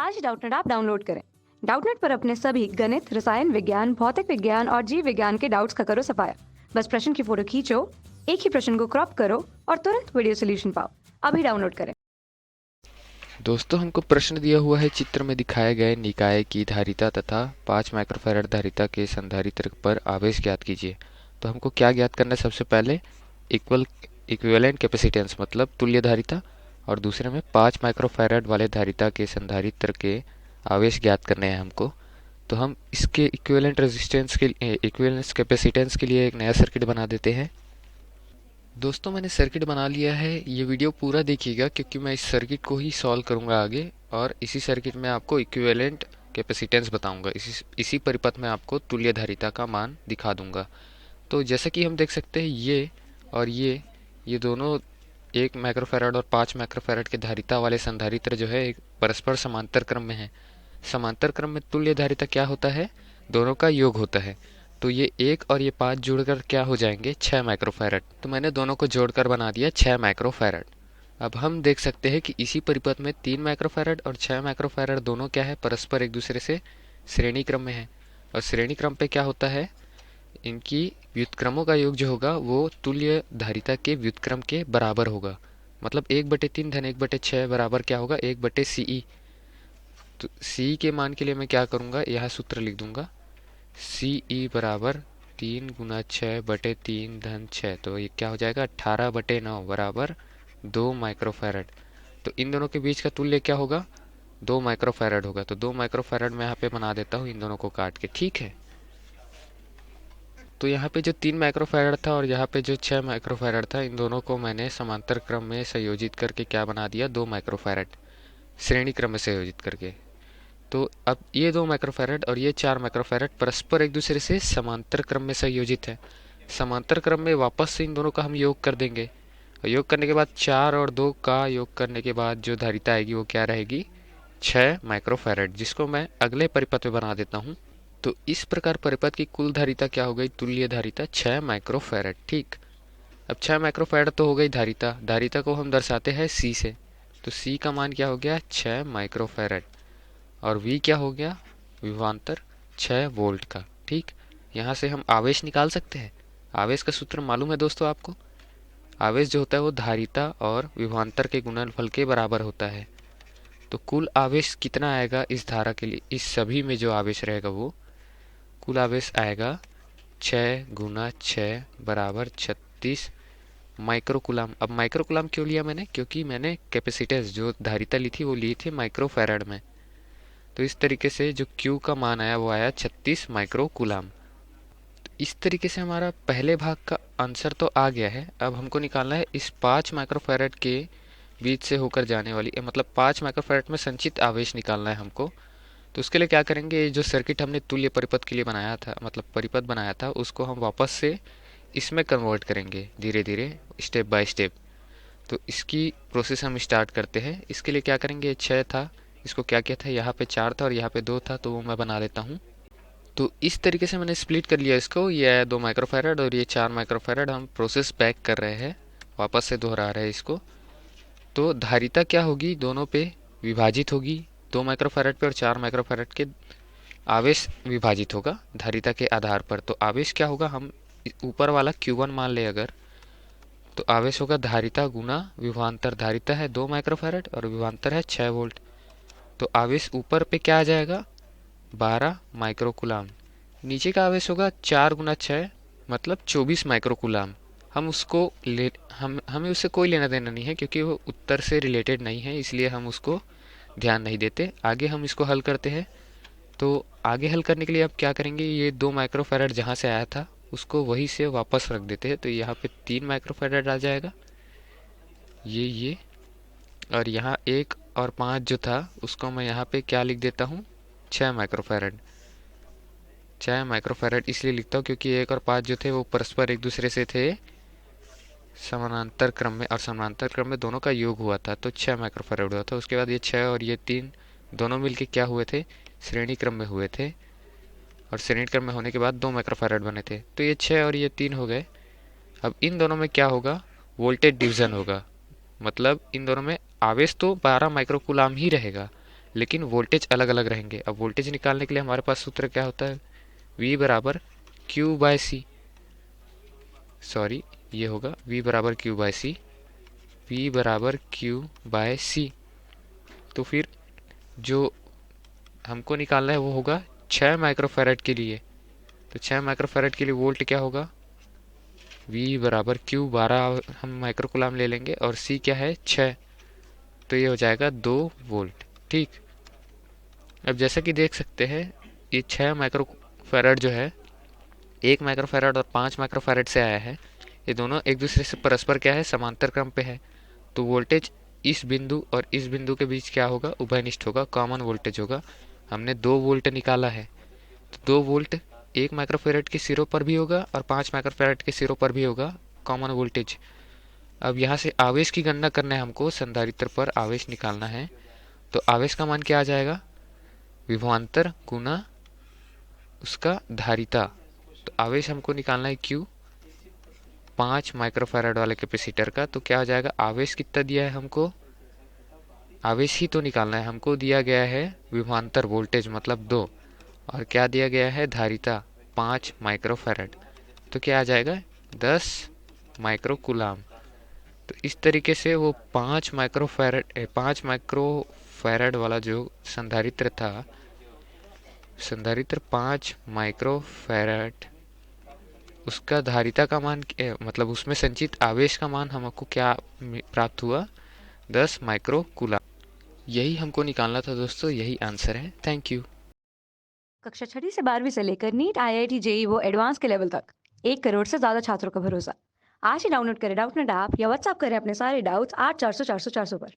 आज Doubtnut app download करें। Doubtnut पर अपने सभी गणित, रसायन विज्ञान, भौतिक विज्ञान और जीव विज्ञान के डाउट्स का करो सफाया। बस प्रश्न की फोटो खींचो, एक ही प्रश्न को क्रॉप करो और तुरंत वीडियो सोल्यूशन पाओ। अभी डाउनलोड करें। दोस्तों, हमको प्रश्न दिया हुआ है चित्र में दिखाए गए निकाय की धारिता तथा 5 माइक्रोफैराड धारिता के संधारित्र पर आवेश ज्ञात कीजिए। तो हमको क्या ज्ञात करना है? सबसे पहले इक्विवेलेंट कैपेसिटेंस मतलब तुल्य धारिता, और दूसरे में 5 माइक्रोफैराड वाले धारिता के संधारित्र के आवेश ज्ञात करने हैं हमको। तो हम इसके इक्विवेलेंस कैपेसिटेंस के लिए एक नया सर्किट बना देते हैं। दोस्तों, मैंने सर्किट बना लिया है। ये वीडियो पूरा देखिएगा क्योंकि मैं इस सर्किट को ही सॉल्व करूंगा आगे, और इसी सर्किट में आपको इक्विवेलेंट कैपेसिटेंस बताऊंगा। इसी परिपथ में आपको तुल्य धारिता का मान दिखा दूंगा। तो जैसा कि हम देख सकते हैं, ये और ये दोनों 1 माइक्रोफैराड और 5 माइक्रोफैराड के धारिता वाले संधारित्र जो है एक परस्पर समांतर क्रम में है। समांतर क्रम में तुल्य धारिता क्या होता है? दोनों का योग होता है। तो ये 1 और ये 5 जुड़कर क्या हो जाएंगे? 6 माइक्रोफैराड। तो मैंने दोनों को जोड़कर बना दिया 6 माइक्रोफैराड। अब हम देख सकते हैं कि इसी परिपथ में 3 माइक्रोफैराड और 6 माइक्रोफैराड दोनों क्या है? परस्पर एक दूसरे से श्रेणी क्रम में है। और श्रेणी क्रम पे क्या होता है? इनकी व्युत्क्रमों का योग जो होगा वो तुल्य धारिता के व्युत्क्रम के बराबर होगा। मतलब 1/3 धन 1/6 बराबर क्या होगा? 1/CE। तो सी के मान के लिए मैं क्या करूँगा? यहाँ सूत्र लिख दूंगा, CE बराबर 3 × 6/3 धन 6। तो ये क्या हो जाएगा? 18/9 बराबर 2 माइक्रोफैरड। तो इन दोनों के बीच का तुल्य क्या होगा? 2 माइक्रोफैरड होगा। तो 2 माइक्रोफैरड मैं यहाँ पे बना देता हूँ इन दोनों को काट के, ठीक है। तो यहाँ पे जो 3 माइक्रोफैरड था और यहाँ पे जो 6 माइक्रोफैरड था, इन दोनों को मैंने समांतर क्रम में संयोजित करके क्या बना दिया? 2 माइक्रोफैरड, श्रेणी क्रम में संयोजित करके। तो अब ये 2 माइक्रोफैरड और ये 4 माइक्रोफैरड परस्पर एक दूसरे से समांतर क्रम में संयोजित है। समांतर क्रम में वापस से इन दोनों का हम योग कर देंगे, और योग करने के बाद 4 और 2 का योग करने के बाद जो धारिता आएगी वो क्या रहेगी? 6 माइक्रोफैरड, जिसको मैं अगले परिपथ में बना देता हूँ। तो इस प्रकार परिपथ की कुल धारिता क्या हो गई? तुल्य धारिता 6 माइक्रोफैरड, ठीक। अब 6 माइक्रोफैरड तो हो गई धारिता। धारिता को हम दर्शाते हैं C से। तो C का मान क्या हो गया? 6 माइक्रोफैरड। और V क्या हो गया? विभवांतर 6 वोल्ट का, ठीक। यहाँ से हम आवेश निकाल सकते हैं। आवेश का सूत्र मालूम है दोस्तों आपको? आवेश जो होता है वो धारिता और विभवांतर के गुणनफल के बराबर होता है। तो कुल आवेश कितना आएगा इस धारा के लिए? इस सभी में जो आवेश रहेगा वो कुल आवेश आएगा 6 × 6 बराबर 36 माइक्रोकुलाम। अब माइक्रोकुलाम क्यों लिया मैंने? क्योंकि मैंने कैपेसिटेंस जो धारिता ली थी वो ली थी माइक्रोफैराड में। तो इस तरीके से जो Q का मान आया वो आया 36 माइक्रोकुलाम। तो इस तरीके से हमारा पहले भाग का आंसर तो आ गया है। अब हमको निकालना है इस 5 माइक्रोफैराड के बीच से होकर जाने वाली, मतलब 5 माइक्रोफैराड में संचित आवेश निकालना है हमको। तो उसके लिए क्या करेंगे? जो सर्किट हमने तुल्य परिपथ के लिए बनाया था, मतलब परिपथ बनाया था, उसको हम वापस से इसमें कन्वर्ट करेंगे धीरे धीरे, स्टेप बाय स्टेप। तो इसकी प्रोसेस हम स्टार्ट करते हैं। इसके लिए क्या करेंगे? 6 था, इसको क्या किया था? यहाँ पे 4 था और यहाँ पे 2 था, तो वो मैं बना देता हूँ। तो इस तरीके से मैंने स्प्लिट कर लिया इसको। ये है 2 माइक्रोफैरड और ये 4 माइक्रोफैरड। हम प्रोसेस बैक कर रहे हैं, वापस से दोहरा रहे हैं इसको। तो धारिता क्या होगी? दोनों पे विभाजित होगी, 2 माइक्रोफैरड पे और 4 माइक्रोफैरड के आवेश विभाजित होगा धारिता के आधार पर। तो आवेश क्या होगा? हम ऊपर वाला Q1 मान ले अगर, तो आवेश होगा धारिता गुना विभवांतर। धारिता है 2 माइक्रोफैरड और विभवांतर है 6 वोल्ट। तो आवेश ऊपर पे क्या आ जाएगा? 12 माइक्रोकुलाम। नीचे का आवेश होगा 4 × 6 मतलब 24 माइक्रोकुलाम। हम उसको हमें उससे कोई लेना देना नहीं है क्योंकि वो उत्तर से रिलेटेड नहीं है, इसलिए हम उसको ध्यान नहीं देते। आगे हम इसको हल करते हैं। तो आगे हल करने के लिए अब क्या करेंगे? ये 2 माइक्रोफैरड जहाँ से आया था उसको वहीं से वापस रख देते हैं। तो यहाँ पे 3 माइक्रोफैरड आ जाएगा, ये और यहाँ 1 और 5 जो था उसको मैं यहाँ पे क्या लिख देता हूँ? 6 माइक्रोफैरड। 6 माइक्रोफैरड इसलिए लिखता हूँ क्योंकि 1 और 5 जो थे वो परस्पर एक दूसरे से थे समानांतर क्रम में, और समानांतर क्रम में दोनों का योग हुआ था, तो 6 माइक्रोफैरड हुआ था। उसके बाद ये 6 और ये 3 दोनों मिलके क्या हुए थे? श्रेणी क्रम में हुए थे, और श्रेणी क्रम में होने के बाद 2 माइक्रोफैरड बने थे। तो ये 6 और ये 3 हो गए। अब इन दोनों में क्या होगा? वोल्टेज डिवीजन होगा। मतलब इन दोनों में आवेश तो 12 माइक्रोकुलाम ही रहेगा, लेकिन वोल्टेज अलग अलग रहेंगे। अब वोल्टेज निकालने के लिए हमारे पास सूत्र क्या होता है, V बराबर Q बाय सी, सॉरी ये होगा V बराबर Q बाय सी, V बराबर Q बाय सी। तो फिर जो हमको निकालना है वो होगा 6 माइक्रोफैरड के लिए। तो 6 माइक्रोफैरड के लिए वोल्ट क्या होगा, V बराबर Q 12 हम माइक्रोकुलाम ले लेंगे और C क्या है 6, तो ये हो जाएगा 2 वोल्ट। ठीक, अब जैसा कि देख सकते हैं ये 6 माइक्रोफैरड जो है, 1 माइक्रोफैरड और 5 माइक्रोफैरड से आया है, ये दोनों एक दूसरे से परस्पर क्या है, समांतर क्रम पे है। तो वोल्टेज इस बिंदु और इस बिंदु के बीच क्या होगा, उभयनिष्ठ होगा, कॉमन वोल्टेज होगा। हमने 2 वोल्ट निकाला है, तो 2 वोल्ट 1 माइक्रोफैरड के सिरों पर भी होगा और 5 माइक्रोफैरड के सिरों पर भी होगा कॉमन वोल्टेज। अब यहाँ से आवेश की गणना करना है हमको, संधारित्र पर आवेश निकालना है। तो आवेश का मान क्या आ जाएगा, विभवांतर गुना उसका धारिता। तो आवेश हमको निकालना है Q 5 माइक्रोफैरड वाले कैपेसिटर का, तो क्या हो जाएगा, आवेश कितना दिया है हमको, आवेश ही तो निकालना है हमको, दिया गया है विभवांतर वोल्टेज मतलब 2, और क्या दिया गया है, धारिता 5 माइक्रोफैरड। तो क्या आ जाएगा 10 माइक्रोकुलाम। तो इस तरीके से वो 5 माइक्रोफैरड वाला जो संधारित्र था, संधारित्र 5 माइक्रोफैरड, उसका धारिता का मान मतलब उसमें संचित आवेश का मान हमको क्या प्राप्त हुआ, 10 माइक्रोकुलाम। यही हमको निकालना था दोस्तों, यही आंसर है। Thank you. कक्षा 6वीं से 12वीं से लेकर नीट, आईआईटी, जेई वो एडवांस के लेवल तक 1 करोड़ से ज्यादा छात्रों का भरोसा। आज ही डाउनलोड करें डाउटनेट ऐप या व्हाट्सएप करें अपने सारे डाउट्स 8400 400 400 पर।